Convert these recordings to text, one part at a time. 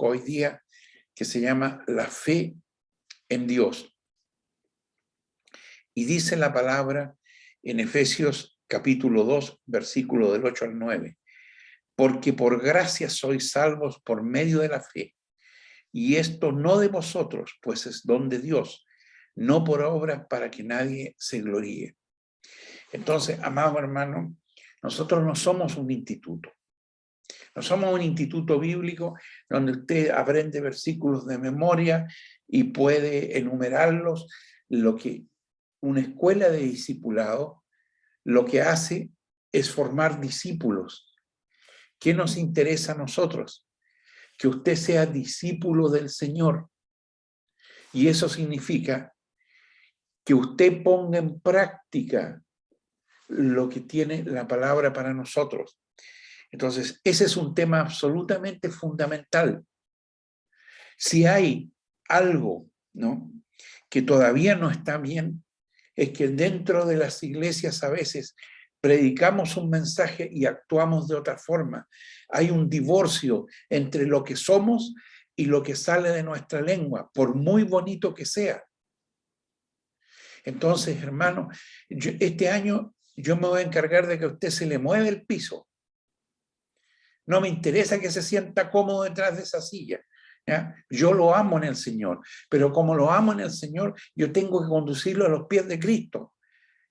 hoy día que se llama la fe en Dios. Y dice la palabra en Efesios capítulo 2, versículo del 8 al 9. Porque por gracia sois salvos por medio de la fe. Y esto no de vosotros, pues es don de Dios, no por obras para que nadie se gloríe. Entonces, amado hermano, nosotros no somos un instituto. No somos un instituto bíblico donde usted aprende versículos de memoria y puede enumerarlos. Lo que una escuela de discipulado lo que hace es formar discípulos. ¿Qué nos interesa a nosotros? Que usted sea discípulo del Señor. Y eso significa que usted ponga en práctica lo que tiene la palabra para nosotros. Entonces, ese es un tema absolutamente fundamental. Si hay algo, ¿no?, que todavía no está bien, es que dentro de las iglesias a veces predicamos un mensaje y actuamos de otra forma. Hay un divorcio entre lo que somos y lo que sale de nuestra lengua, por muy bonito que sea. Entonces, hermano, este año yo me voy a encargar de que a usted se le mueve el piso. No me interesa que se sienta cómodo detrás de esa silla, ¿ya? Yo lo amo en el Señor, pero como lo amo en el Señor, yo tengo que conducirlo a los pies de Cristo.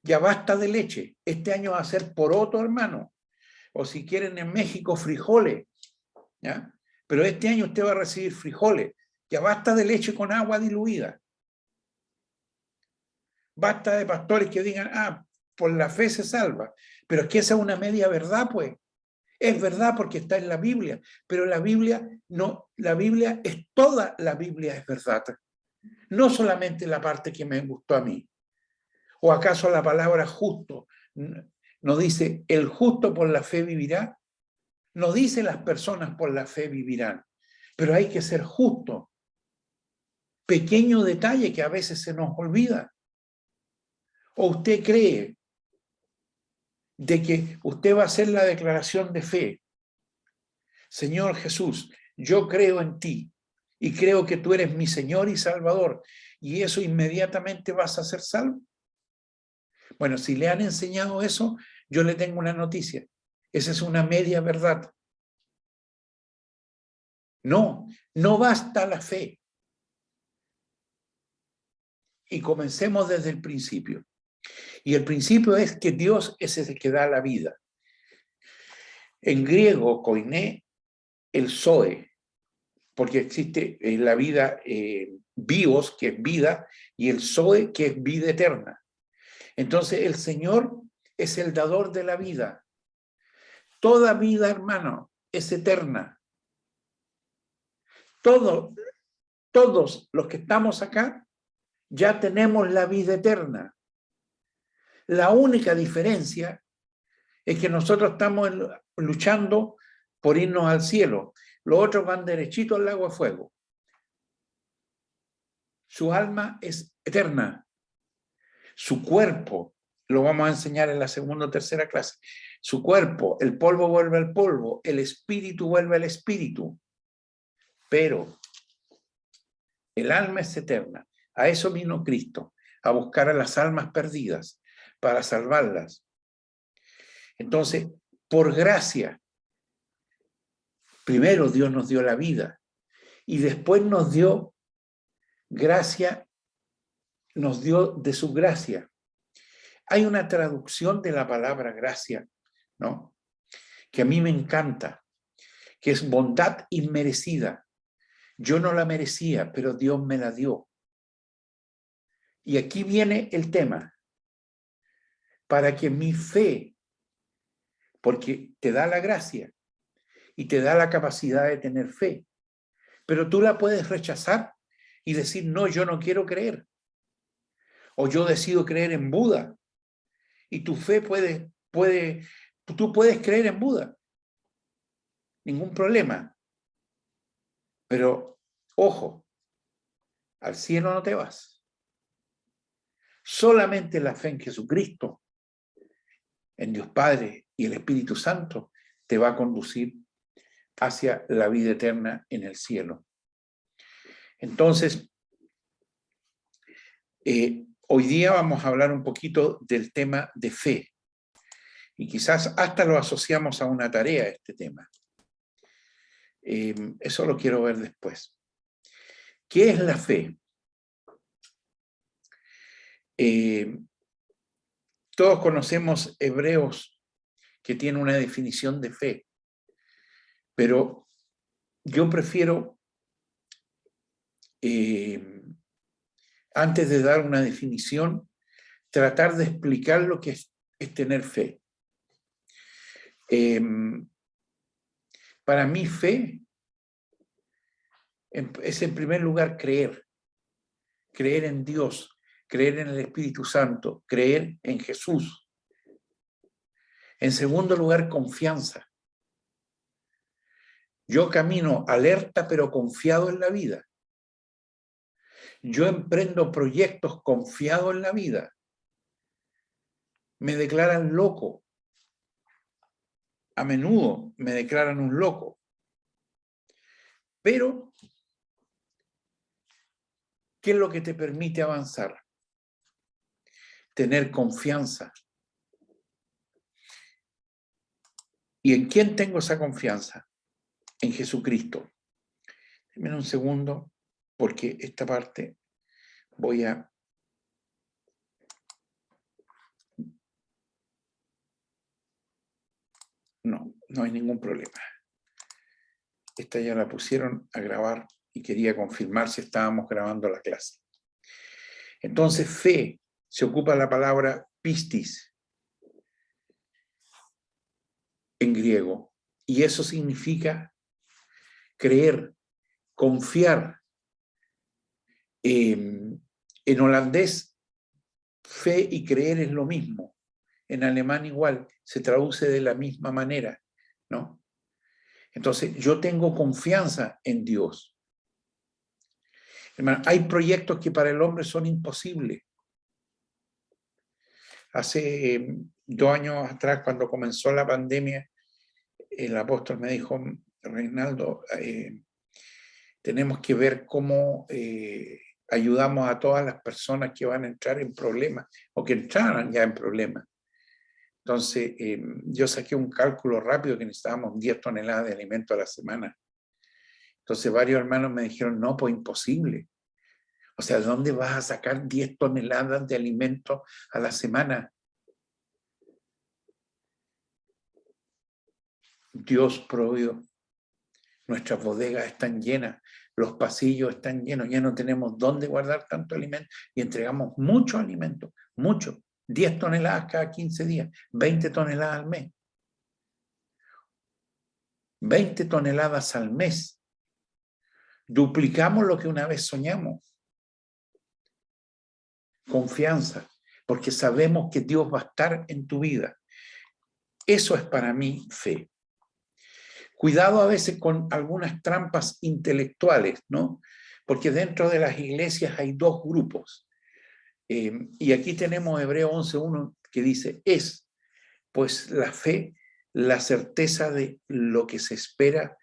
Ya basta de leche. Este año va a ser poroto, hermano. O si quieren en México, frijoles, ¿ya? Pero este año usted va a recibir frijoles. Ya basta de leche con agua diluida. Basta de pastores que digan, por la fe se salva. Pero es que esa es una media verdad, pues. Es verdad porque está en la Biblia, pero la Biblia no, la Biblia es toda la Biblia es verdad. No solamente la parte que me gustó a mí. ¿O acaso la palabra justo no dice el justo por la fe vivirá? No dice las personas por la fe vivirán, pero hay que ser justo. Pequeño detalle que a veces se nos olvida. ¿O usted cree de que usted va a hacer la declaración de fe? Señor Jesús, yo creo en ti y creo que tú eres mi Señor y Salvador, y eso inmediatamente vas a ser salvo. Bueno, si le han enseñado eso, yo le tengo una noticia. Esa es una media verdad. No, no basta la fe. Y comencemos desde el principio. Y el principio es que Dios es el que da la vida. En griego, koiné, el zoe, porque existe la vida bios, que es vida, y el zoe, que es vida eterna. Entonces el Señor es el dador de la vida. Toda vida, hermano, es eterna. Todos los que estamos acá ya tenemos la vida eterna. La única diferencia es que nosotros estamos luchando por irnos al cielo. Los otros van derechito al lago de fuego. Su alma es eterna. Su cuerpo, lo vamos a enseñar en la segunda o tercera clase. Su cuerpo, el polvo vuelve al polvo, el espíritu vuelve al espíritu. Pero el alma es eterna. A eso vino Cristo, a buscar a las almas perdidas, para salvarlas. Entonces, por gracia, primero Dios nos dio la vida y después nos dio gracia, nos dio de su gracia. Hay una traducción de la palabra gracia, ¿no?, que a mí me encanta, que es bondad inmerecida. Yo no la merecía, pero Dios me la dio. Y aquí viene el tema. Para que mi fe, porque te da la gracia y te da la capacidad de tener fe, pero tú la puedes rechazar y decir, no, yo no quiero creer. O yo decido creer en Buda. Y tu fe tú puedes creer en Buda. Ningún problema. Pero, ojo, al cielo no te vas. Solamente la fe en Jesucristo, en Dios Padre y el Espíritu Santo, te va a conducir hacia la vida eterna en el cielo. Entonces, hoy día vamos a hablar un poquito del tema de fe. Y quizás hasta lo asociamos a una tarea, este tema. Eso lo quiero ver después. ¿Qué es la fe? Todos conocemos Hebreos, que tiene una definición de fe, pero yo prefiero, antes de dar una definición, tratar de explicar lo que es tener fe. Para mí, fe es en primer lugar creer en Dios, creer en el Espíritu Santo, creer en Jesús. En segundo lugar, confianza. Yo camino alerta pero confiado en la vida. Yo emprendo proyectos confiado en la vida. Me declaran loco. A menudo me declaran un loco. Pero, ¿qué es lo que te permite avanzar? Tener confianza. ¿Y en quién tengo esa confianza? En Jesucristo. Denme un segundo, porque esta parte voy a... No hay ningún problema. Esta ya la pusieron a grabar y quería confirmar si estábamos grabando la clase. Entonces, fe, se ocupa la palabra pistis en griego, y eso significa creer, confiar. En holandés, fe y creer es lo mismo. En alemán igual, se traduce de la misma manera, ¿no? Entonces, yo tengo confianza en Dios. Hermano, hay proyectos que para el hombre son imposibles. Hace 2 años atrás, cuando comenzó la pandemia, el apóstol me dijo, Reinaldo, tenemos que ver cómo ayudamos a todas las personas que van a entrar en problemas o que entraran ya en problemas. Entonces, yo saqué un cálculo rápido que necesitábamos 10 toneladas de alimento a la semana. Entonces, varios hermanos me dijeron, no, pues imposible. O sea, ¿dónde vas a sacar 10 toneladas de alimento a la semana? Dios proveó. Nuestras bodegas están llenas, los pasillos están llenos, ya no tenemos dónde guardar tanto alimento y entregamos mucho alimento, mucho. 10 toneladas cada 15 días, 20 toneladas al mes. 20 toneladas al mes. Duplicamos lo que una vez soñamos. Confianza, porque sabemos que Dios va a estar en tu vida. Eso es para mí fe. Cuidado a veces con algunas trampas intelectuales, ¿no? Porque dentro de las iglesias hay 2 grupos. Y aquí tenemos Hebreo 11:1 que dice, es pues la fe, la certeza de lo que se espera,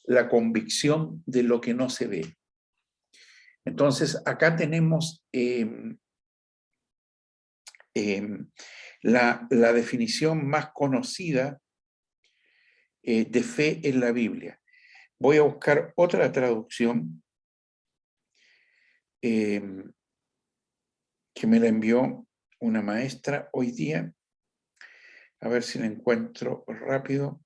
la convicción de lo que no se ve. Entonces, acá tenemos la definición más conocida de fe en la Biblia. Voy a buscar otra traducción que me la envió una maestra hoy día. A ver si la encuentro rápido.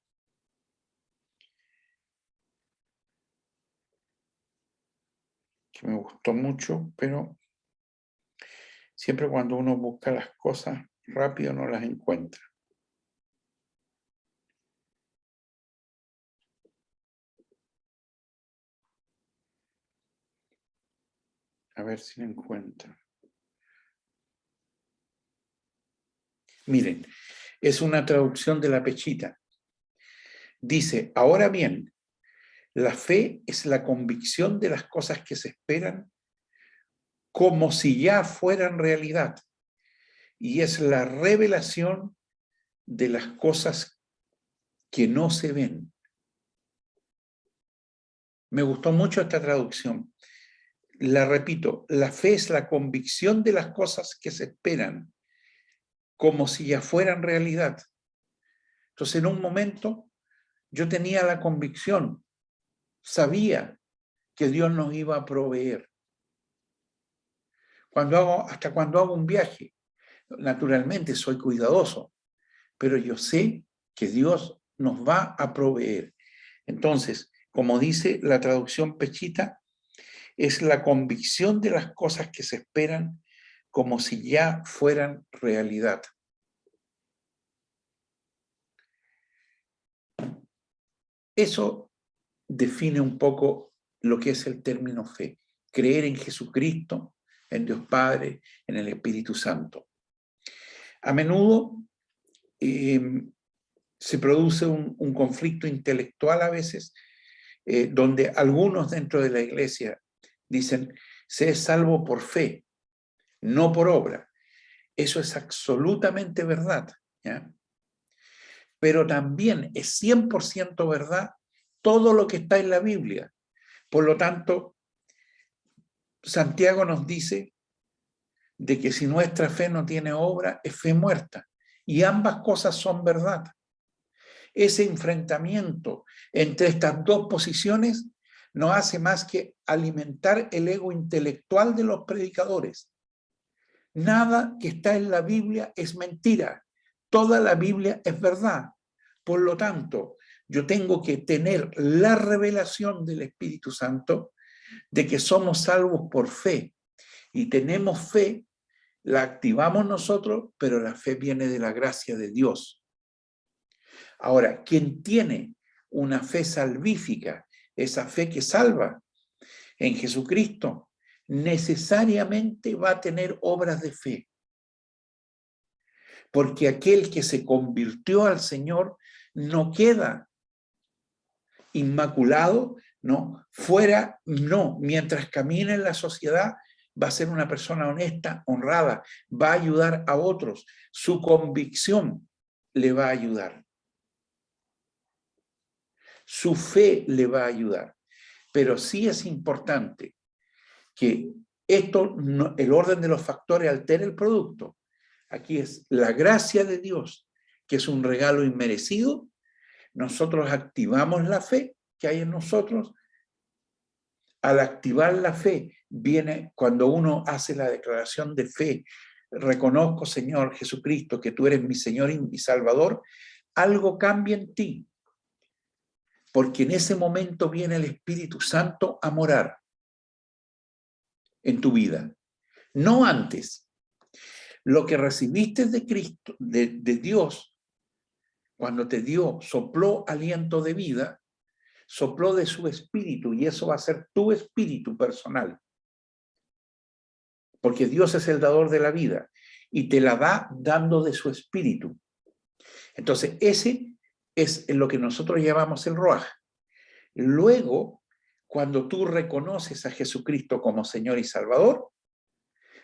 Que me gustó mucho, pero siempre cuando uno busca las cosas rápido no las encuentra. A ver si la encuentro. Miren, es una traducción de la Pechita. Dice, ahora bien, la fe es la convicción de las cosas que se esperan como si ya fueran realidad. Y es la revelación de las cosas que no se ven. Me gustó mucho esta traducción. La repito, la fe es la convicción de las cosas que se esperan, como si ya fueran realidad. Entonces, en un momento, yo tenía la convicción, sabía que Dios nos iba a proveer. Hasta cuando hago un viaje, naturalmente soy cuidadoso, pero yo sé que Dios nos va a proveer. Entonces, como dice la traducción Pechita, es la convicción de las cosas que se esperan como si ya fueran realidad. Eso define un poco lo que es el término fe. Creer en Jesucristo, en Dios Padre, en el Espíritu Santo. A menudo se produce un conflicto intelectual a veces, donde algunos dentro de la iglesia dicen, se es salvo por fe, no por obra. Eso es absolutamente verdad, ¿ya? Pero también es 100% verdad todo lo que está en la Biblia. Por lo tanto, Santiago nos dice de que si nuestra fe no tiene obra, es fe muerta. Y ambas cosas son verdad. Ese enfrentamiento entre estas dos posiciones no hace más que alimentar el ego intelectual de los predicadores. Nada que está en la Biblia es mentira. Toda la Biblia es verdad. Por lo tanto, yo tengo que tener la revelación del Espíritu Santo de que somos salvos por fe. Y tenemos fe, la activamos nosotros, pero la fe viene de la gracia de Dios. Ahora, quien tiene una fe salvífica, esa fe que salva en Jesucristo, necesariamente va a tener obras de fe. Porque aquel que se convirtió al Señor no queda inmaculado, ¿no? Fuera, no. Mientras camina en la sociedad, va a ser una persona honesta, honrada, va a ayudar a otros. Su convicción le va a ayudar. Su fe le va a ayudar. Pero sí es importante que esto, el orden de los factores altere el producto. Aquí es la gracia de Dios, que es un regalo inmerecido. Nosotros activamos la fe que hay en nosotros. Al activar la fe, viene cuando uno hace la declaración de fe, reconozco, Señor Jesucristo, que tú eres mi Señor y mi Salvador, algo cambia en ti. Porque en ese momento viene el Espíritu Santo a morar en tu vida. No antes. Lo que recibiste de Cristo, de Dios, cuando te dio, sopló aliento de vida, sopló de su espíritu, y eso va a ser tu espíritu personal. Porque Dios es el dador de la vida y te la da dando de su espíritu. Entonces, ese es lo que nosotros llamamos el Ruaj. Luego, cuando tú reconoces a Jesucristo como Señor y Salvador,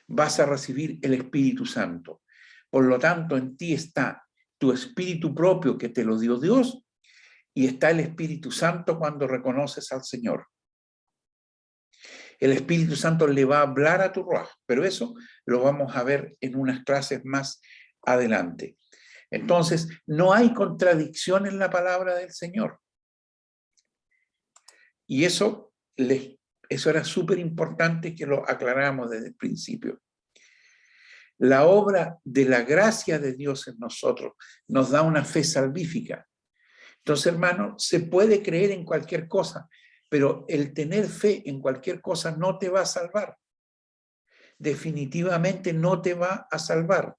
vas a recibir el Espíritu Santo. Por lo tanto, en ti está tu espíritu propio que te lo dio Dios y está el Espíritu Santo cuando reconoces al Señor. El Espíritu Santo le va a hablar a tu Ruaj, pero eso lo vamos a ver en unas clases más adelante. Entonces, no hay contradicción en la palabra del Señor. Y eso era súper importante que lo aclaráramos desde el principio. La obra de la gracia de Dios en nosotros nos da una fe salvífica. Entonces, hermano, se puede creer en cualquier cosa, pero el tener fe en cualquier cosa no te va a salvar. Definitivamente no te va a salvar.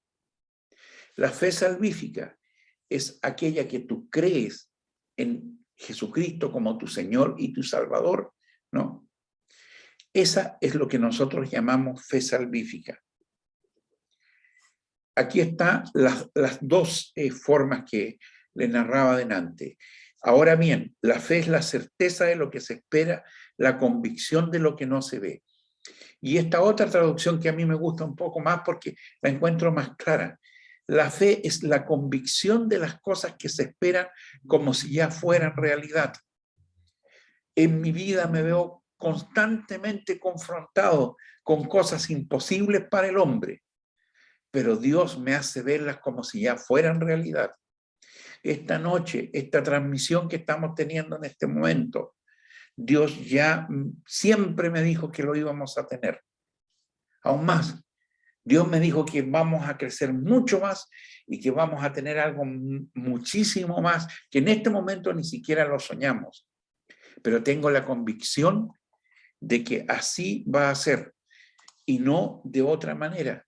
La fe salvífica es aquella que tú crees en Jesucristo como tu Señor y tu Salvador, ¿no? Esa es lo que nosotros llamamos fe salvífica. Aquí están las dos formas que le narraba adelante. Ahora bien, la fe es la certeza de lo que se espera, la convicción de lo que no se ve. Y esta otra traducción que a mí me gusta un poco más porque la encuentro más clara. La fe es la convicción de las cosas que se esperan como si ya fueran realidad. En mi vida me veo constantemente confrontado con cosas imposibles para el hombre, pero Dios me hace verlas como si ya fueran realidad. Esta noche, esta transmisión que estamos teniendo en este momento, Dios ya siempre me dijo que lo íbamos a tener. Aún más, Dios me dijo que vamos a crecer mucho más y que vamos a tener algo muchísimo más que en este momento ni siquiera lo soñamos. Pero tengo la convicción de que así va a ser y no de otra manera.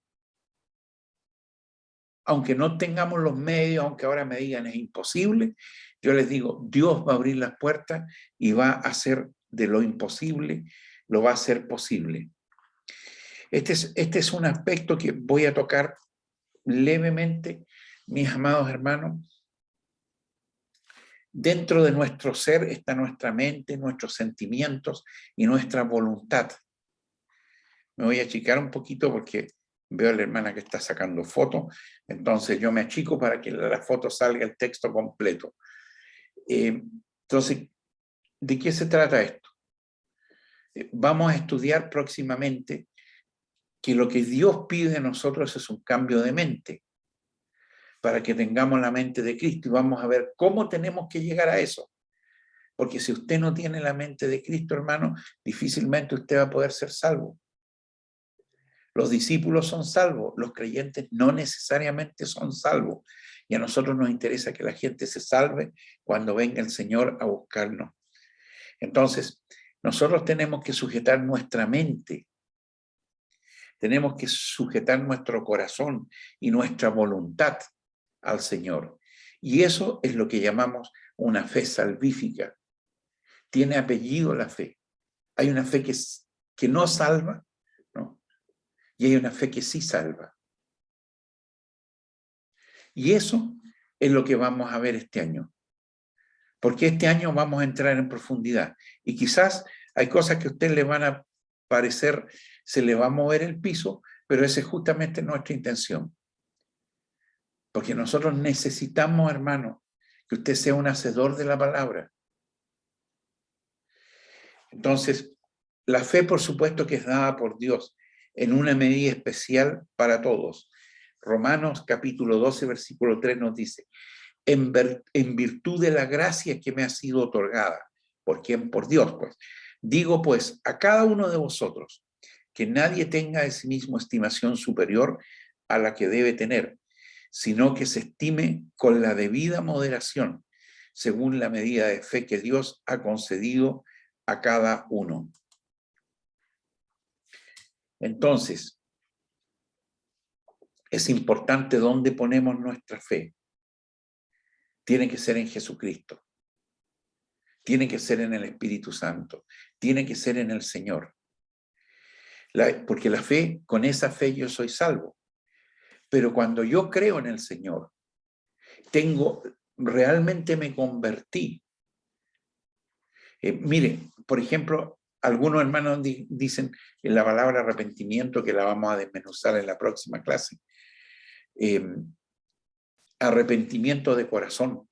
Aunque no tengamos los medios, aunque ahora me digan es imposible, yo les digo, Dios va a abrir las puertas y va a hacer de lo imposible, lo va a hacer posible. Este es un aspecto que voy a tocar levemente, mis amados hermanos. Dentro de nuestro ser está nuestra mente, nuestros sentimientos y nuestra voluntad. Me voy a achicar un poquito porque veo a la hermana que está sacando fotos, entonces yo me achico para que la foto salga el texto completo. Entonces, ¿de qué se trata esto? Vamos a estudiar próximamente que lo que Dios pide de nosotros es un cambio de mente, para que tengamos la mente de Cristo, y vamos a ver cómo tenemos que llegar a eso. Porque si usted no tiene la mente de Cristo, hermano, difícilmente usted va a poder ser salvo. Los discípulos son salvos, los creyentes no necesariamente son salvos. Y a nosotros nos interesa que la gente se salve cuando venga el Señor a buscarnos. Entonces, nosotros tenemos que sujetar nuestra mente, tenemos que sujetar nuestro corazón y nuestra voluntad al Señor. Y eso es lo que llamamos una fe salvífica. Tiene apellido la fe. Hay una fe que no salva, ¿no? Y hay una fe que sí salva. Y eso es lo que vamos a ver este año. Porque este año vamos a entrar en profundidad. Y quizás hay cosas que a usted le van a parecer, se le va a mover el piso, pero esa es justamente nuestra intención. Porque nosotros necesitamos, hermano, que usted sea un hacedor de la palabra. Entonces, la fe, por supuesto, que es dada por Dios en una medida especial para todos. Romanos capítulo 12, versículo 3 nos dice, en virtud de la gracia que me ha sido otorgada. ¿Por quién? Por Dios, pues. Digo, pues, a cada uno de vosotros, que nadie tenga de sí mismo estimación superior a la que debe tener, sino que se estime con la debida moderación, según la medida de fe que Dios ha concedido a cada uno. Entonces, es importante dónde ponemos nuestra fe. Tiene que ser en Jesucristo. Tiene que ser en el Espíritu Santo. Tiene que ser en el Señor. Porque la fe, con esa fe yo soy salvo. Pero cuando yo creo en el Señor, realmente me convertí. Mire, por ejemplo, algunos hermanos dicen en la palabra arrepentimiento, que la vamos a desmenuzar en la próxima clase. Arrepentimiento de corazón.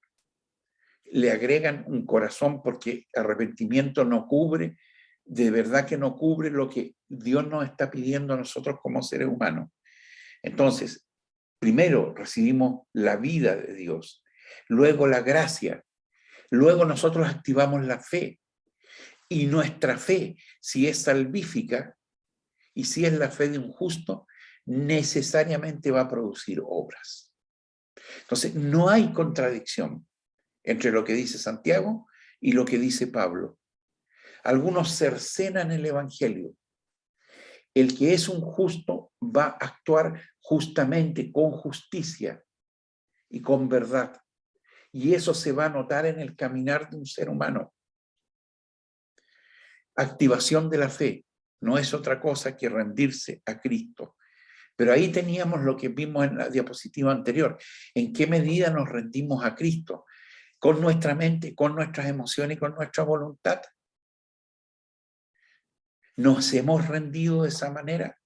Le agregan un corazón porque arrepentimiento no cubre, de verdad que no cubre lo que Dios nos está pidiendo a nosotros como seres humanos. Entonces, primero recibimos la vida de Dios, luego la gracia, luego nosotros activamos la fe. Y nuestra fe, si es salvífica y si es la fe de un justo, necesariamente va a producir obras. Entonces, no hay contradicción entre lo que dice Santiago y lo que dice Pablo. Algunos cercenan el Evangelio. El que es un justo va a actuar justamente, con justicia y con verdad. Y eso se va a notar en el caminar de un ser humano. Activación de la fe no es otra cosa que rendirse a Cristo. Pero ahí teníamos lo que vimos en la diapositiva anterior. ¿En qué medida nos rendimos a Cristo? Con nuestra mente, con nuestras emociones y con nuestra voluntad. ¿Nos hemos rendido de esa manera?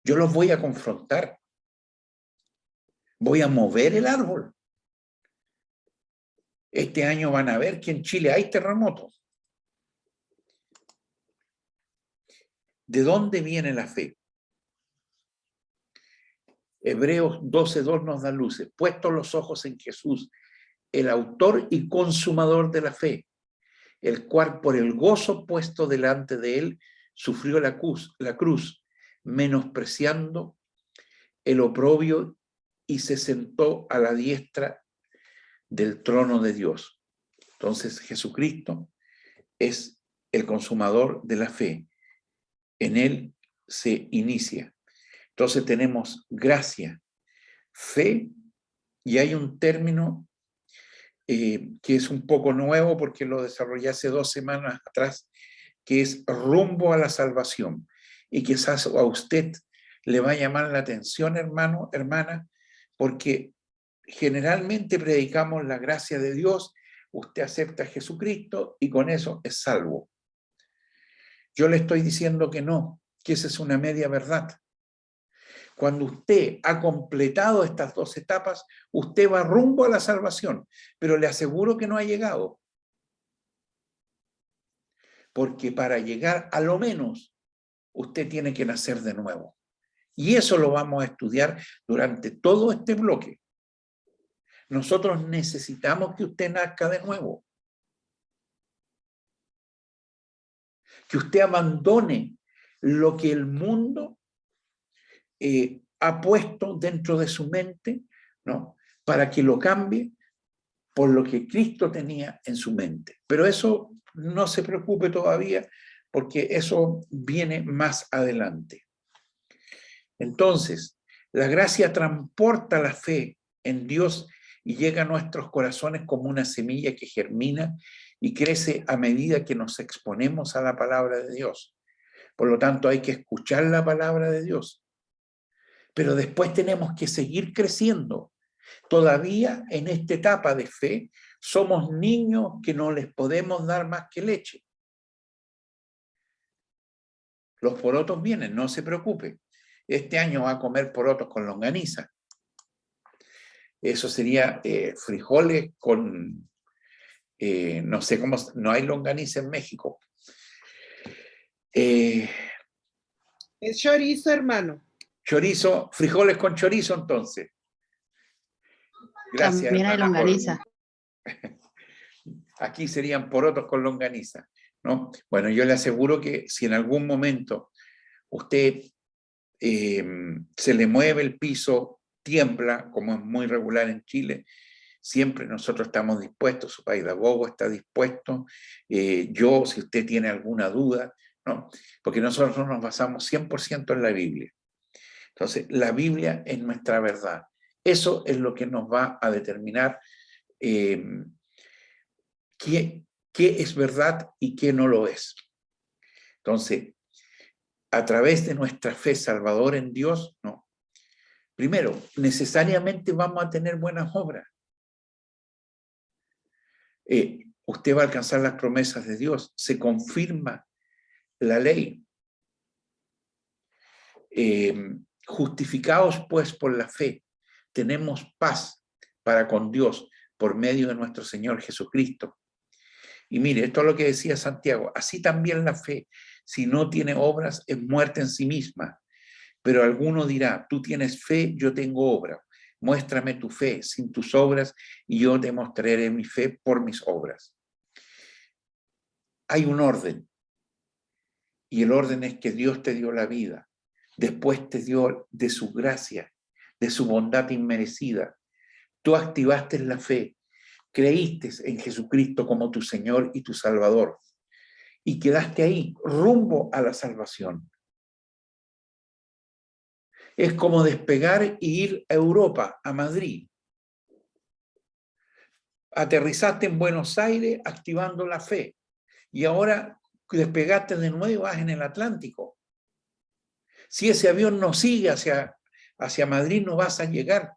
Yo los voy a confrontar. Voy a mover el árbol. Este año van a ver que en Chile hay terremotos. ¿De dónde viene la fe? Hebreos 12:2 nos da luces. Puestos los ojos en Jesús, el autor y consumador de la fe, el cual por el gozo puesto delante de él sufrió la cruz, menospreciando el oprobio y se sentó a la diestra del trono de Dios. Entonces Jesucristo es el consumador de la fe. En él se inicia. Entonces tenemos gracia, fe, y hay un término que es un poco nuevo porque lo desarrollé hace 2 semanas atrás, que es rumbo a la salvación. Y quizás a usted le va a llamar la atención, hermano, hermana, porque generalmente predicamos la gracia de Dios, usted acepta a Jesucristo y con eso es salvo. Yo le estoy diciendo que no, que esa es una media verdad. Cuando usted ha completado estas 2 etapas, usted va rumbo a la salvación, pero le aseguro que no ha llegado. Porque para llegar a lo menos, usted tiene que nacer de nuevo. Y eso lo vamos a estudiar durante todo este bloque. Nosotros necesitamos que usted nazca de nuevo. Que usted abandone lo que el mundo ha puesto dentro de su mente, ¿no? Para que lo cambie por lo que Cristo tenía en su mente. Pero eso no se preocupe todavía, porque eso viene más adelante. Entonces, la gracia transporta la fe en Dios y llega a nuestros corazones como una semilla que germina y crece a medida que nos exponemos a la palabra de Dios. Por lo tanto, hay que escuchar la palabra de Dios. Pero después tenemos que seguir creciendo. Todavía en esta etapa de fe somos niños que no les podemos dar más que leche. Los porotos vienen, no se preocupe. Este año va a comer porotos con longaniza. Eso sería frijoles con, no sé cómo, no hay longaniza en México. Es chorizo, hermano. Chorizo, frijoles con chorizo, entonces. Gracias. También hay longaniza. Aquí serían porotos con longaniza, ¿no? Bueno, yo le aseguro que si en algún momento usted se le mueve el piso, tiembla, como es muy regular en Chile, siempre nosotros estamos dispuestos, su pedagogo está dispuesto, yo, si usted tiene alguna duda, ¿no? Porque nosotros nos basamos 100% en la Biblia. Entonces, la Biblia es nuestra verdad. Eso es lo que nos va a determinar qué es verdad y qué no lo es. Entonces, a través de nuestra fe salvadora en Dios, no. Primero, necesariamente vamos a tener buenas obras. Usted va a alcanzar las promesas de Dios, se confirma la ley. Justificados pues por la fe, tenemos paz para con Dios por medio de nuestro Señor Jesucristo. Y mire, esto es lo que decía Santiago, así también la fe, si no tiene obras, es muerta en sí misma. Pero alguno dirá, tú tienes fe, yo tengo obra. Muéstrame tu fe sin tus obras y yo te mostraré mi fe por mis obras. Hay un orden. Y el orden es que Dios te dio la vida. Después te dio de su gracia, de su bondad inmerecida. Tú activaste la fe. Creíste en Jesucristo como tu Señor y tu Salvador. Y quedaste ahí, rumbo a la salvación. Es como despegar e ir a Europa, a Madrid. Aterrizaste en Buenos Aires activando la fe. Y ahora despegaste de nuevo y vas en el Atlántico. Si ese avión no sigue hacia Madrid, no vas a llegar.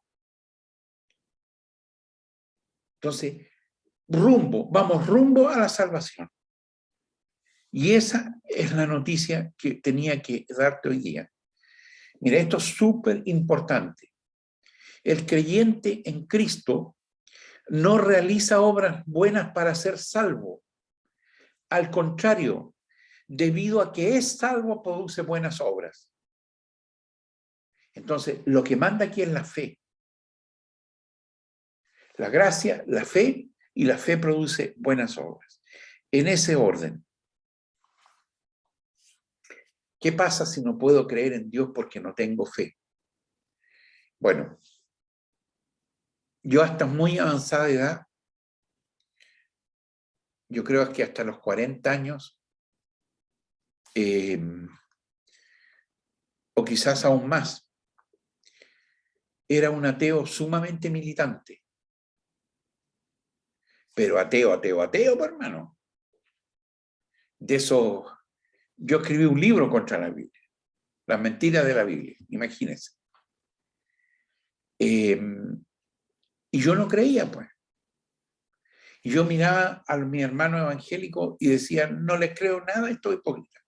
Entonces, vamos rumbo a la salvación. Y esa es la noticia que tenía que darte hoy día. Mira, esto es súper importante. El creyente en Cristo no realiza obras buenas para ser salvo. Al contrario, debido a que es salvo, produce buenas obras. Entonces, lo que manda aquí es la fe. La gracia, la fe, y la fe produce buenas obras. En ese orden. ¿Qué pasa si no puedo creer en Dios porque no tengo fe? Bueno, yo hasta muy avanzada edad, yo creo que hasta los 40 años, o quizás aún más, era un ateo sumamente militante. Pero ateo, hermano. De eso, yo escribí un libro contra la Biblia, las mentiras de la Biblia, imagínense. Y yo no creía, pues. Y yo miraba a mi hermano evangélico y decía, no les creo nada, estoy hipócrita.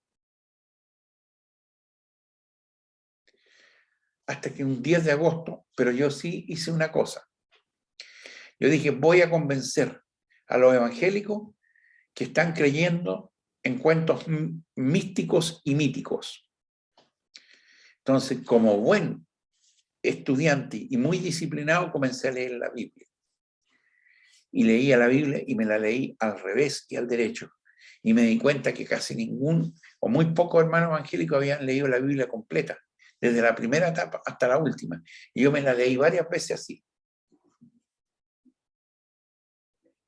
Hasta que un 10 de agosto, pero yo sí hice una cosa. Yo dije, voy a convencer a los evangélicos que están creyendo en cuentos místicos y míticos. Entonces, como buen estudiante y muy disciplinado, comencé a leer la Biblia. Y leía la Biblia y me la leí al revés y al derecho. Y me di cuenta que casi ningún o muy pocos hermanos evangélicos habían leído la Biblia completa, desde la primera etapa hasta la última. Y yo me la leí varias veces así.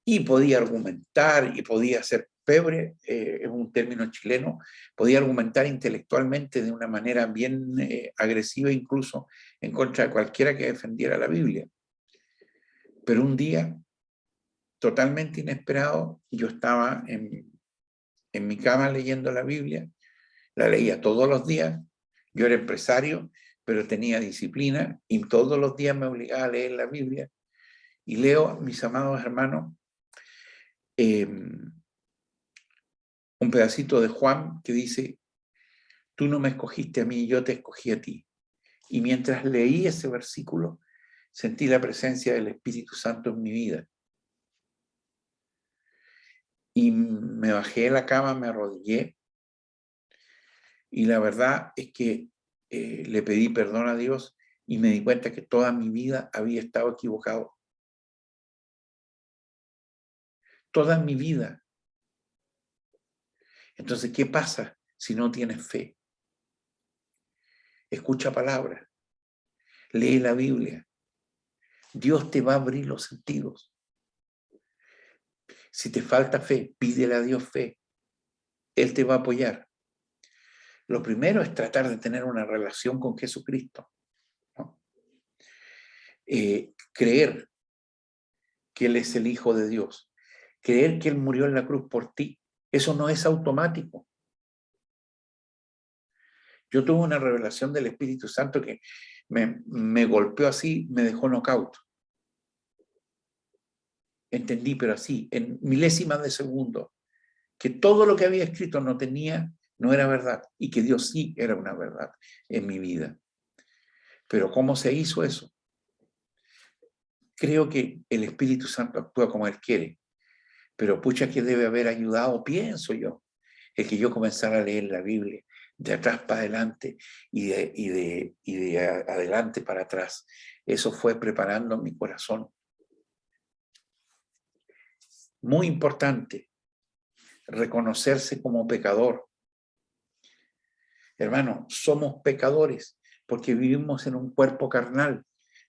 Y podía argumentar y podía ser pebre, es un término chileno, podía argumentar intelectualmente de una manera bien agresiva, incluso en contra de cualquiera que defendiera la Biblia. Pero un día, totalmente inesperado, yo estaba en mi cama leyendo la Biblia, la leía todos los días, yo era empresario, pero tenía disciplina y todos los días me obligaba a leer la Biblia. Y leo, mis amados hermanos, un pedacito de Juan que dice, tú no me escogiste a mí, yo te escogí a ti. Y mientras leí ese versículo, sentí la presencia del Espíritu Santo en mi vida. Y me bajé de la cama, me arrodillé, y la verdad es que le pedí perdón a Dios y me di cuenta que toda mi vida había estado equivocado. Toda mi vida. Entonces, ¿qué pasa si no tienes fe? Escucha palabras, lee la Biblia. Dios te va a abrir los sentidos. Si te falta fe, pídele a Dios fe. Él te va a apoyar. Lo primero es tratar de tener una relación con Jesucristo, ¿no? Creer que Él es el Hijo de Dios. Creer que Él murió en la cruz por ti. Eso no es automático. Yo tuve una revelación del Espíritu Santo que me golpeó así, me dejó knockout. Entendí, pero así, en milésimas de segundo, que todo lo que había escrito no era verdad, y que Dios sí era una verdad en mi vida. Pero ¿cómo se hizo eso? Creo que el Espíritu Santo actúa como Él quiere, pero pucha que debe haber ayudado, pienso yo, el que yo comenzara a leer la Biblia de atrás para adelante y de adelante para atrás. Eso fue preparando mi corazón. Muy importante, reconocerse como pecador. Hermano, somos pecadores porque vivimos en un cuerpo carnal.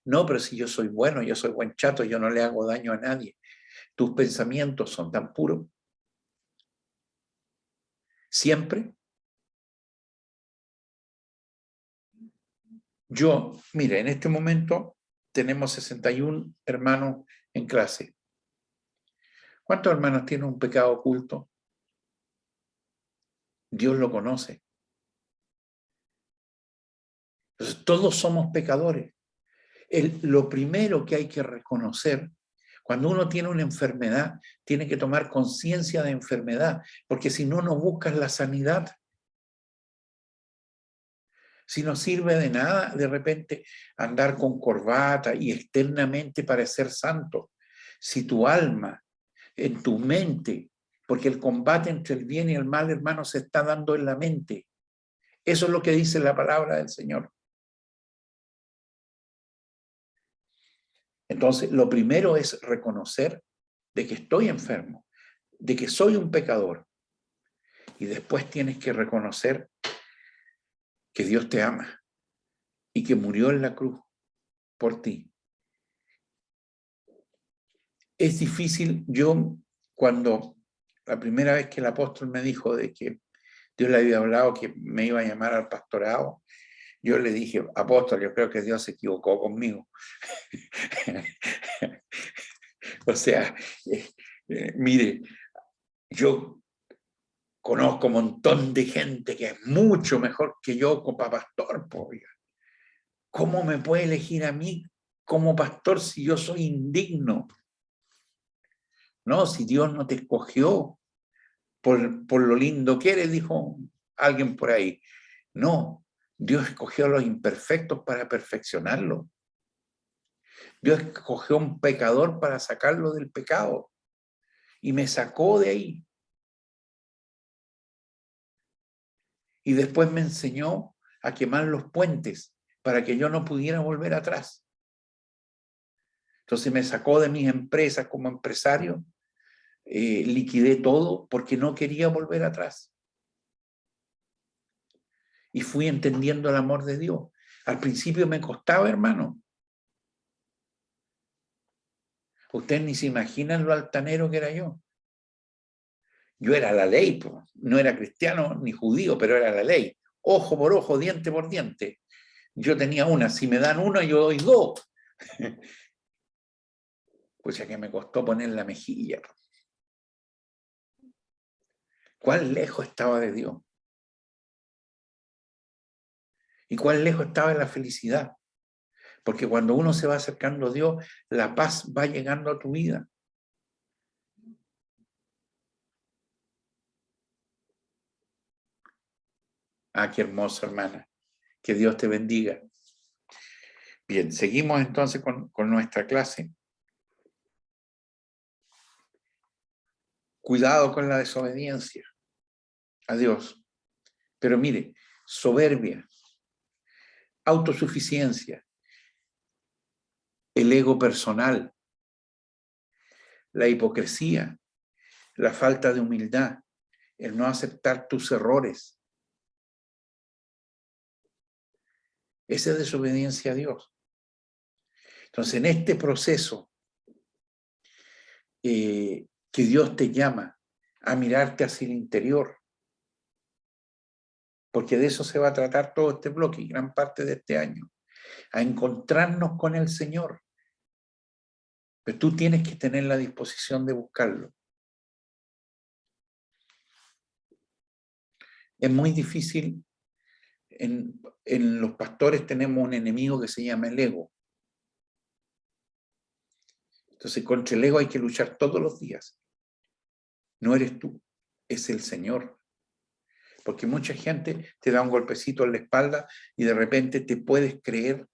No, pero si yo soy bueno, yo soy buen chato, yo no le hago daño a nadie. Tus pensamientos son tan puros. Siempre. Yo, mire, en este momento tenemos 61 hermanos en clase. ¿Cuántos hermanos tienen un pecado oculto? Dios lo conoce. Entonces, todos somos pecadores. Lo primero que hay que reconocer, cuando uno tiene una enfermedad, tiene que tomar conciencia de enfermedad, porque si no, no buscas la sanidad. Si no sirve de nada, de repente, andar con corbata y externamente parecer santo. Si tu alma, en tu mente, Porque el combate entre el bien y el mal, hermano, se está dando en la mente. Eso es lo que dice la palabra del Señor. Entonces, lo primero es reconocer de que estoy enfermo, de que soy un pecador. Y después tienes que reconocer que Dios te ama y que murió en la cruz por ti. Es difícil, cuando la primera vez que el apóstol me dijo de que Dios le había hablado que me iba a llamar al pastorado, yo le dije, apóstol, yo creo que Dios se equivocó conmigo. O sea, mire, yo conozco un montón de gente que es mucho mejor que yo como pastor. ¿Cómo me puede elegir a mí como pastor si yo soy indigno? No, si Dios no te escogió por lo lindo que eres, dijo alguien por ahí. No, Dios escogió a los imperfectos para perfeccionarlo. Dios escogió a un pecador para sacarlo del pecado y me sacó de ahí. Y después me enseñó a quemar los puentes para que yo no pudiera volver atrás. Entonces me sacó de mis empresas como empresario, liquidé todo porque no quería volver atrás. Y fui entendiendo el amor de Dios. Al principio me costaba, hermano. Ustedes ni se imaginan lo altanero que era yo. Yo era la ley, no era cristiano ni judío, pero era la ley. Ojo por ojo, diente por diente. Yo tenía una, si me dan una, yo doy dos. Pues ya que me costó poner la mejilla. ¿Cuán lejos estaba de Dios? ¿Y cuán lejos estaba de la felicidad? Porque cuando uno se va acercando a Dios, la paz va llegando a tu vida. Ah, qué hermoso, hermana. Que Dios te bendiga. Bien, seguimos entonces con nuestra clase. Cuidado con la desobediencia a Dios. Pero mire, soberbia, autosuficiencia, el ego personal, la hipocresía, la falta de humildad, el no aceptar tus errores. Esa es desobediencia a Dios. Entonces, en este proceso que Dios te llama a mirarte hacia el interior, porque de eso se va a tratar todo este bloque y gran parte de este año, a encontrarnos con el Señor. Pero tú tienes que tener la disposición de buscarlo. Es muy difícil. En los pastores tenemos un enemigo que se llama el ego. Entonces, contra el ego hay que luchar todos los días. No eres tú, es el Señor. Porque mucha gente te da un golpecito en la espalda y de repente te puedes creer.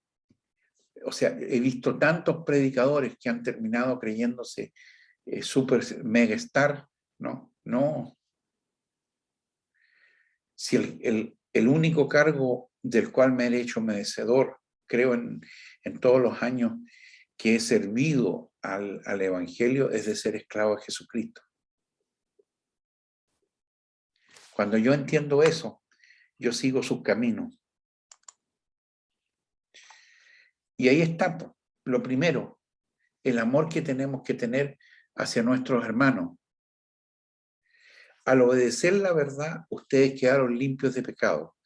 O sea, he visto tantos predicadores que han terminado creyéndose super mega star. No, no. Si el único cargo del cual me he hecho merecedor, creo en todos los años que he servido al Evangelio, es de ser esclavo de Jesucristo. Cuando yo entiendo eso, yo sigo sus caminos. Y ahí está, lo primero, el amor que tenemos que tener hacia nuestros hermanos. Al obedecer la verdad, ustedes quedaron limpios de pecado.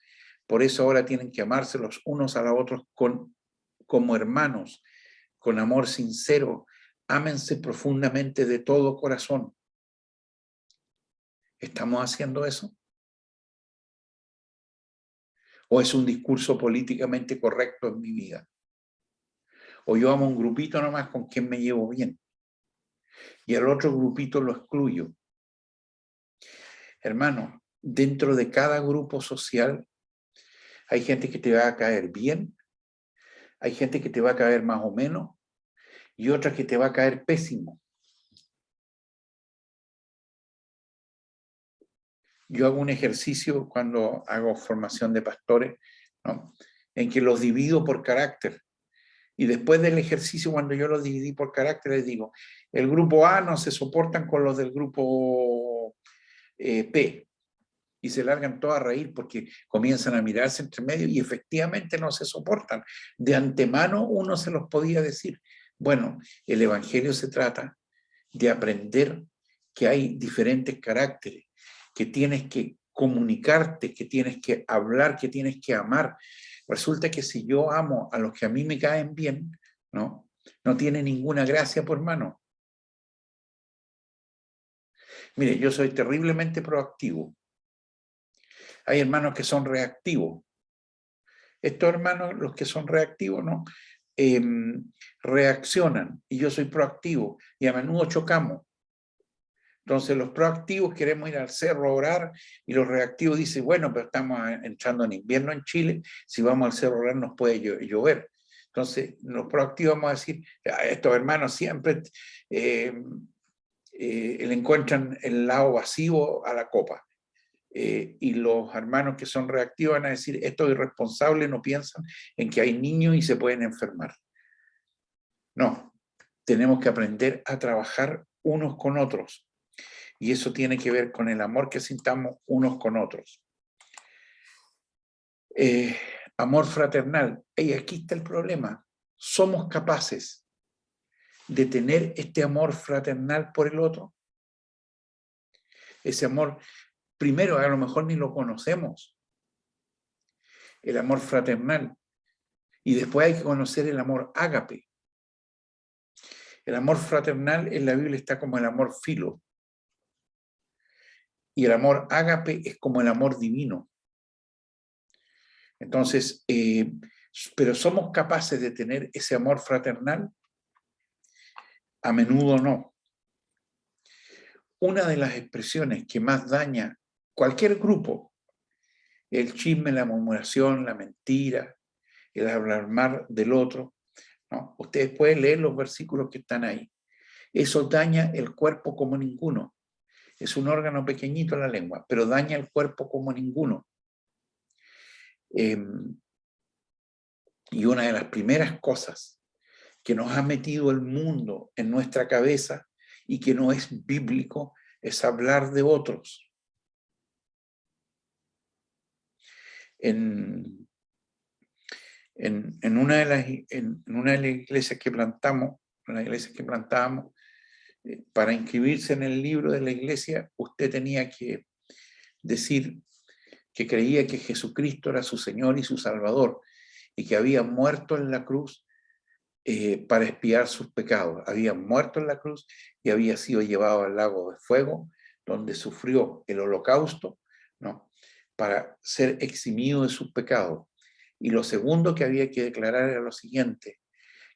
Por eso ahora tienen que amarse los unos a los otros como hermanos, con amor sincero. Ámense profundamente de todo corazón. ¿Estamos haciendo eso? ¿O es un discurso políticamente correcto en mi vida? ¿O yo amo un grupito nomás con quien me llevo bien? Y al otro grupito lo excluyo. Hermano, dentro de cada grupo social hay gente que te va a caer bien, hay gente que te va a caer más o menos y otra que te va a caer pésimo. Yo hago un ejercicio cuando hago formación de pastores, ¿no? En que los divido por carácter. Y después del ejercicio, cuando yo los dividí por carácter, les digo, el grupo A no se soportan con los del grupo P. Y se largan todos a reír porque comienzan a mirarse entre medio y efectivamente no se soportan. De antemano uno se los podía decir. Bueno, el Evangelio se trata de aprender que hay diferentes caracteres, que tienes que comunicarte, que tienes que hablar, que tienes que amar. Resulta que si yo amo a los que a mí me caen bien, ¿no? No tiene ninguna gracia, por hermano. Mire, yo soy terriblemente proactivo. Hay hermanos que son reactivos. Estos hermanos, los que son reactivos, ¿no? Reaccionan y yo soy proactivo y a menudo chocamos. Entonces los proactivos queremos ir al cerro a orar y los reactivos dicen, bueno, pero estamos entrando en invierno en Chile, si vamos al cerro a orar nos puede llover. Entonces los proactivos vamos a decir, estos hermanos siempre le encuentran el lado vacío a la copa. Y los hermanos que son reactivos van a decir, estos irresponsables no piensan en que hay niños y se pueden enfermar. No, tenemos que aprender a trabajar unos con otros. Y eso tiene que ver con el amor que sintamos unos con otros. Amor fraternal. Y aquí está el problema. ¿Somos capaces de tener este amor fraternal por el otro? Ese amor, primero, a lo mejor ni lo conocemos. El amor fraternal. Y después hay que conocer el amor ágape. El amor fraternal en la Biblia está como el amor filo. Y el amor ágape es como el amor divino. Entonces, pero ¿somos capaces de tener ese amor fraternal? A menudo no. Una de las expresiones que más daña cualquier grupo, el chisme, la murmuración, la mentira, el hablar mal del otro, ¿no? Ustedes pueden leer los versículos que están ahí. Eso daña el cuerpo como ninguno. Es un órgano pequeñito la lengua, pero daña el cuerpo como ninguno. Y una de las primeras cosas que nos ha metido el mundo en nuestra cabeza y que no es bíblico es hablar de otros. En una de las iglesias que plantamos, para inscribirse en el libro de la iglesia, usted tenía que decir que creía que Jesucristo era su Señor y su Salvador, y que había muerto en la cruz para expiar sus pecados. Había muerto en la cruz y había sido llevado al lago de fuego, donde sufrió el holocausto, ¿no? Para ser eximido de sus pecados. Y lo segundo que había que declarar era lo siguiente,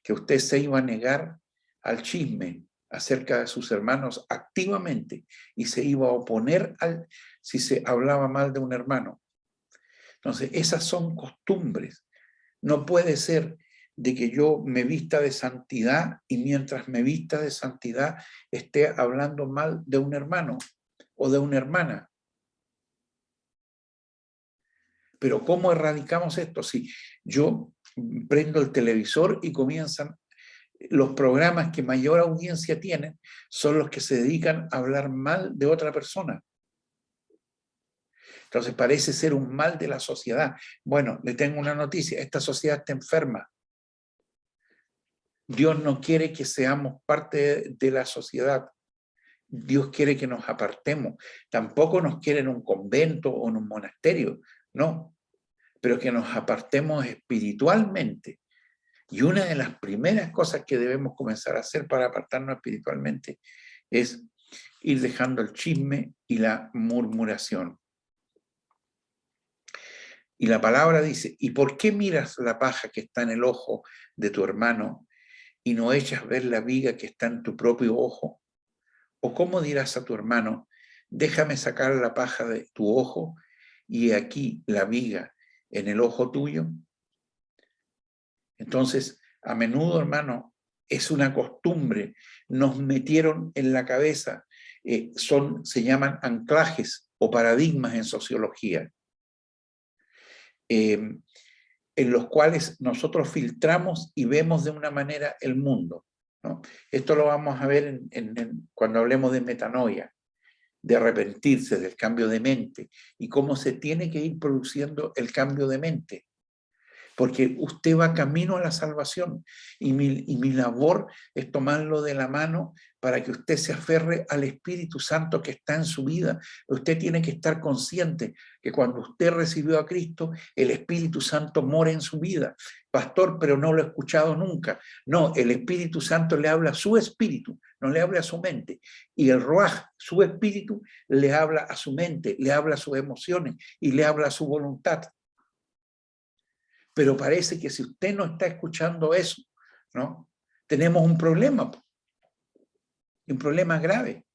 que usted se iba a negar al chisme acerca de sus hermanos activamente y se iba a oponer si se hablaba mal de un hermano. Entonces, esas son costumbres. No puede ser de que yo me vista de santidad y mientras me vista de santidad esté hablando mal de un hermano o de una hermana. Pero ¿cómo erradicamos esto? Si yo prendo el televisor y comienzan los programas que mayor audiencia tienen, son los que se dedican a hablar mal de otra persona. Entonces parece ser un mal de la sociedad. Bueno, le tengo una noticia, esta sociedad está enferma. Dios no quiere que seamos parte de la sociedad. Dios quiere que nos apartemos. Tampoco nos quiere en un convento o en un monasterio, no. Pero que nos apartemos espiritualmente. Y una de las primeras cosas que debemos comenzar a hacer para apartarnos espiritualmente es ir dejando el chisme y la murmuración. Y la palabra dice, ¿y por qué miras la paja que está en el ojo de tu hermano y no echas ver la viga que está en tu propio ojo? ¿O cómo dirás a tu hermano, déjame sacar la paja de tu ojo y aquí la viga en el ojo tuyo? Entonces, a menudo, hermano, es una costumbre, nos metieron en la cabeza, se llaman anclajes, o paradigmas en sociología, en los cuales nosotros filtramos y vemos de una manera el mundo, ¿no? Esto lo vamos a ver cuando hablemos de metanoia, de arrepentirse, del cambio de mente, y cómo se tiene que ir produciendo el cambio de mente. Porque usted va camino a la salvación y mi labor es tomarlo de la mano para que usted se aferre al Espíritu Santo que está en su vida. Usted tiene que estar consciente que cuando usted recibió a Cristo, el Espíritu Santo mora en su vida. Pastor, pero no lo he escuchado nunca. No, el Espíritu Santo le habla a su espíritu, no le habla a su mente. Y el Ruaj, su espíritu, le habla a su mente, le habla a sus emociones y le habla a su voluntad. Pero parece que si usted no está escuchando eso, ¿no? Tenemos un problema grave.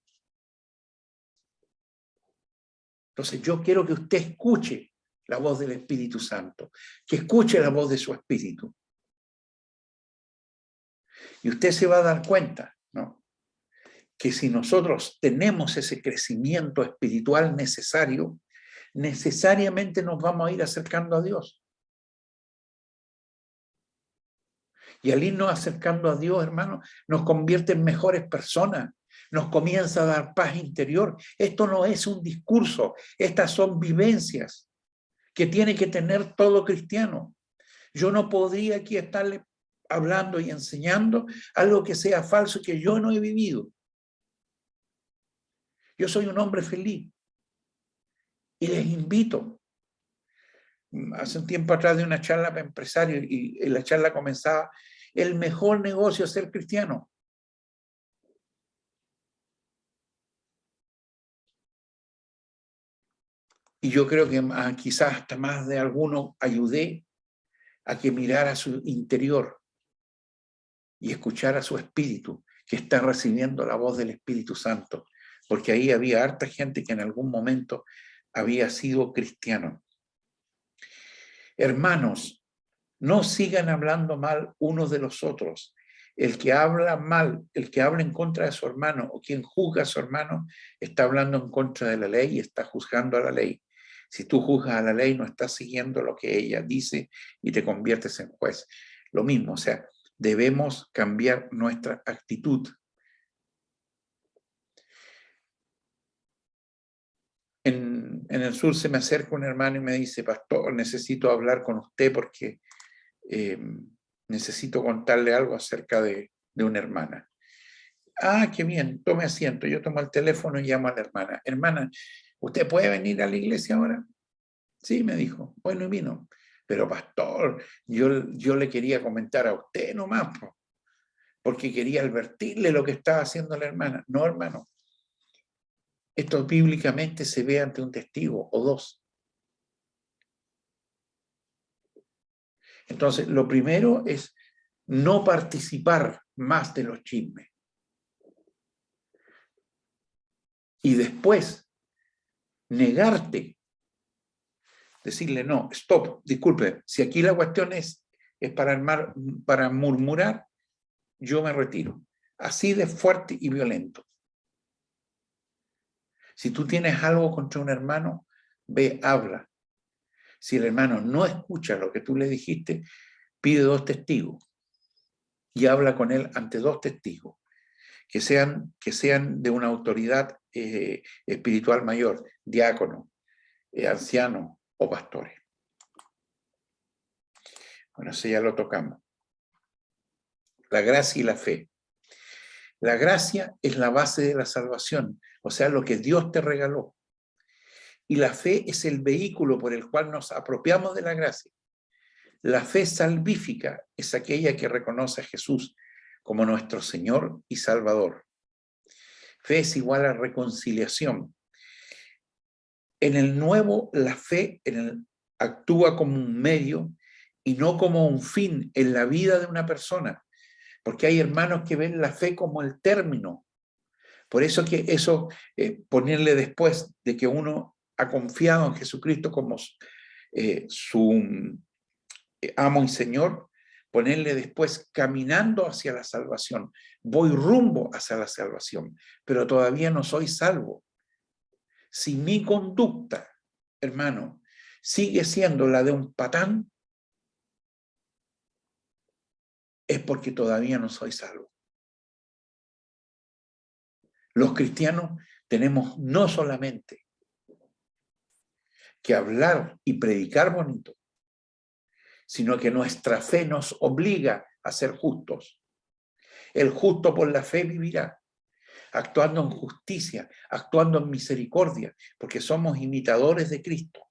Entonces yo quiero que usted escuche la voz del Espíritu Santo, que escuche la voz de su espíritu. Y usted se va a dar cuenta, ¿no?, que si nosotros tenemos ese crecimiento espiritual necesario, necesariamente nos vamos a ir acercando a Dios. Y al irnos acercando a Dios, hermano, nos convierte en mejores personas, nos comienza a dar paz interior. Esto no es un discurso, estas son vivencias que tiene que tener todo cristiano. Yo no podría aquí estarle hablando y enseñando algo que sea falso y que yo no he vivido. Yo soy un hombre feliz y les invito. Hace un tiempo atrás de una charla para empresarios y la charla comenzaba: el mejor negocio es ser cristiano. Y yo creo que quizás hasta más de alguno ayudé a que mirara a su interior y escuchara a su espíritu, que está recibiendo la voz del Espíritu Santo, porque ahí había harta gente que en algún momento había sido cristiano. Hermanos, no sigan hablando mal unos de los otros. El que habla mal, el que habla en contra de su hermano o quien juzga a su hermano, está hablando en contra de la ley y está juzgando a la ley. Si tú juzgas a la ley, no estás siguiendo lo que ella dice y te conviertes en juez. Lo mismo, o sea, debemos cambiar nuestra actitud. En el sur se me acerca un hermano y me dice: pastor, necesito hablar con usted porque necesito contarle algo acerca de una hermana. Ah, qué bien, tome asiento. Yo tomo el teléfono y llamo a la hermana. Hermana, ¿usted puede venir a la iglesia ahora? Sí, me dijo. Bueno, y vino. Pero pastor, yo le quería comentar a usted nomás, porque quería advertirle lo que estaba haciendo la hermana. No, hermano. Esto bíblicamente se ve ante un testigo o dos. Entonces, lo primero es no participar más de los chismes. Y después, negarte. Decirle: no, stop, disculpe, si aquí la cuestión es para murmurar, yo me retiro. Así de fuerte y violento. Si tú tienes algo contra un hermano, ve, habla. Si el hermano no escucha lo que tú le dijiste, pide 2 testigos y habla con él ante 2 testigos, que sean de una autoridad espiritual mayor, diácono, anciano o pastores. Bueno, eso ya lo tocamos. La gracia y la fe. La gracia es la base de la salvación, o sea, lo que Dios te regaló. Y la fe es el vehículo por el cual nos apropiamos de la gracia. La fe salvífica es aquella que reconoce a Jesús como nuestro Señor y Salvador. Fe es igual a reconciliación. En el nuevo, la fe actúa como un medio y no como un fin en la vida de una persona, porque hay hermanos que ven la fe como el término. Por eso ponerle después de que uno ha confiado en Jesucristo como su amo y Señor, ponerle después caminando hacia la salvación. Voy rumbo hacia la salvación, pero todavía no soy salvo. Si mi conducta, hermano, sigue siendo la de un patán, es porque todavía no soy salvo. Los cristianos tenemos no solamente que hablar y predicar bonito, sino que nuestra fe nos obliga a ser justos. El justo por la fe vivirá, actuando en justicia, actuando en misericordia, porque somos imitadores de Cristo.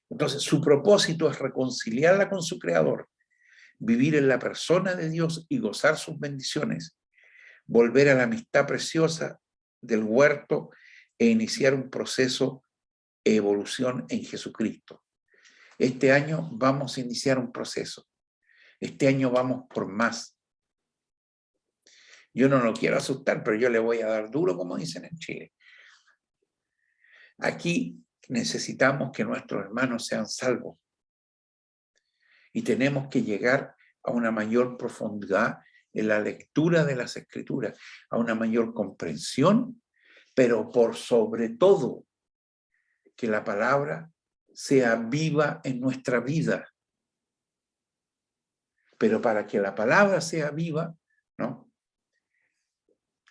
Entonces, su propósito es reconciliarla con su Creador, vivir en la persona de Dios y gozar sus bendiciones, volver a la amistad preciosa del huerto e iniciar un proceso de evolución en Jesucristo. Este año vamos a iniciar un proceso. Este año vamos por más. Yo no lo quiero asustar, pero yo le voy a dar duro, como dicen en Chile. Aquí necesitamos que nuestros hermanos sean salvos. Y tenemos que llegar a una mayor profundidad en la lectura de las Escrituras, a una mayor comprensión, pero por sobre todo, que la palabra sea viva en nuestra vida. Pero para que la palabra sea viva, ¿no?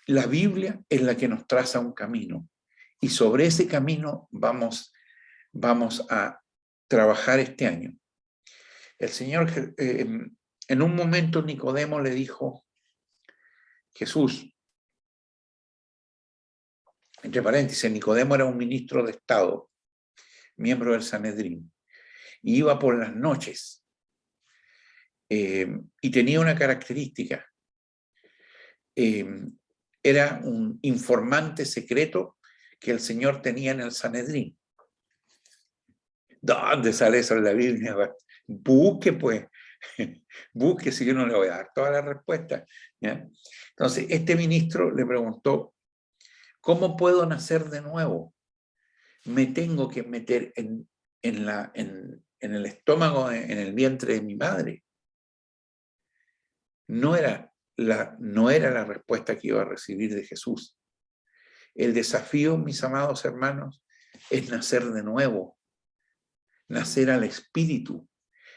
La Biblia es la que nos traza un camino. Y sobre ese camino vamos a trabajar este año. El Señor, en un momento Nicodemo le dijo, Jesús, entre paréntesis, Nicodemo era un ministro de Estado, miembro del Sanedrín, y iba por las noches, y tenía una característica, era un informante secreto que el Señor tenía en el Sanedrín. ¿Dónde sale eso en la Biblia? Busque, pues, busque, si yo no le voy a dar todas las respuestas, ¿ya? Entonces, este ministro le preguntó, ¿cómo puedo nacer de nuevo? Me tengo que meter en el estómago, en el vientre de mi madre. No era la respuesta que iba a recibir de Jesús. El desafío, mis amados hermanos, es nacer de nuevo, nacer al Espíritu,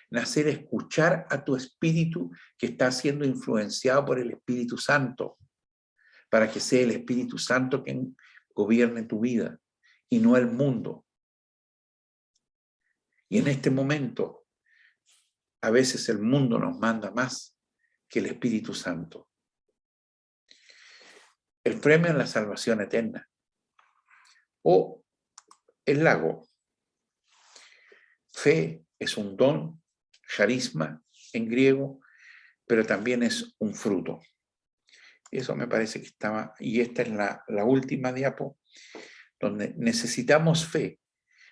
nacer a escuchar a tu espíritu que está siendo influenciado por el Espíritu Santo, para que sea el Espíritu Santo quien gobierne tu vida y no el mundo. Y en este momento, a veces el mundo nos manda más que el Espíritu Santo. El premio es la salvación eterna o el lago. Fe es un don, charisma en griego, pero también es un fruto. Eso me parece que estaba, y esta es la última diapo, donde necesitamos fe.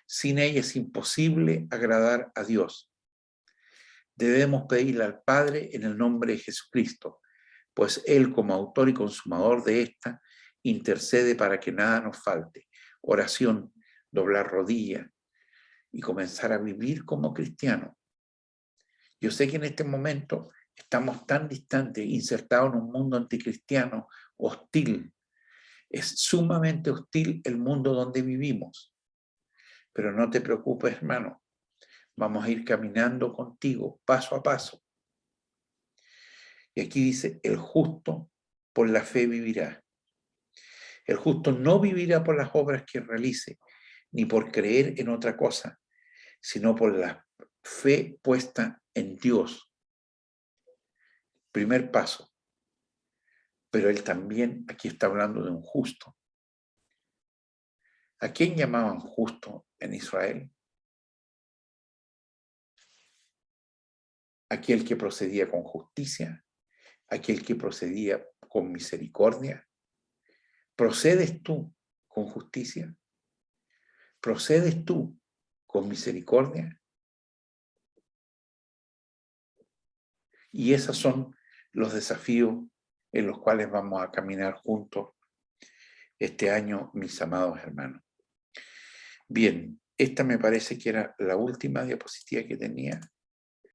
Sin ella es imposible agradar a Dios. Debemos pedirle al Padre en el nombre de Jesucristo, pues Él, como autor y consumador de esta, intercede para que nada nos falte. Oración, doblar rodillas y comenzar a vivir como cristianos. Yo sé que en este momento estamos tan distantes, insertados en un mundo anticristiano, hostil. Es sumamente hostil el mundo donde vivimos. Pero no te preocupes, hermano. Vamos a ir caminando contigo, paso a paso. Y aquí dice, el justo por la fe vivirá. El justo no vivirá por las obras que realice, ni por creer en otra cosa, sino por la fe puesta en Dios. Primer paso. Pero él también aquí está hablando de un justo. ¿A quién llamaban justo en Israel? Aquel que procedía con justicia, aquel que procedía con misericordia. ¿Procedes tú con justicia? ¿Procedes tú con misericordia? Y esos son los desafíos en los cuales vamos a caminar juntos este año, mis amados hermanos. Bien, esta me parece que era la última diapositiva que tenía.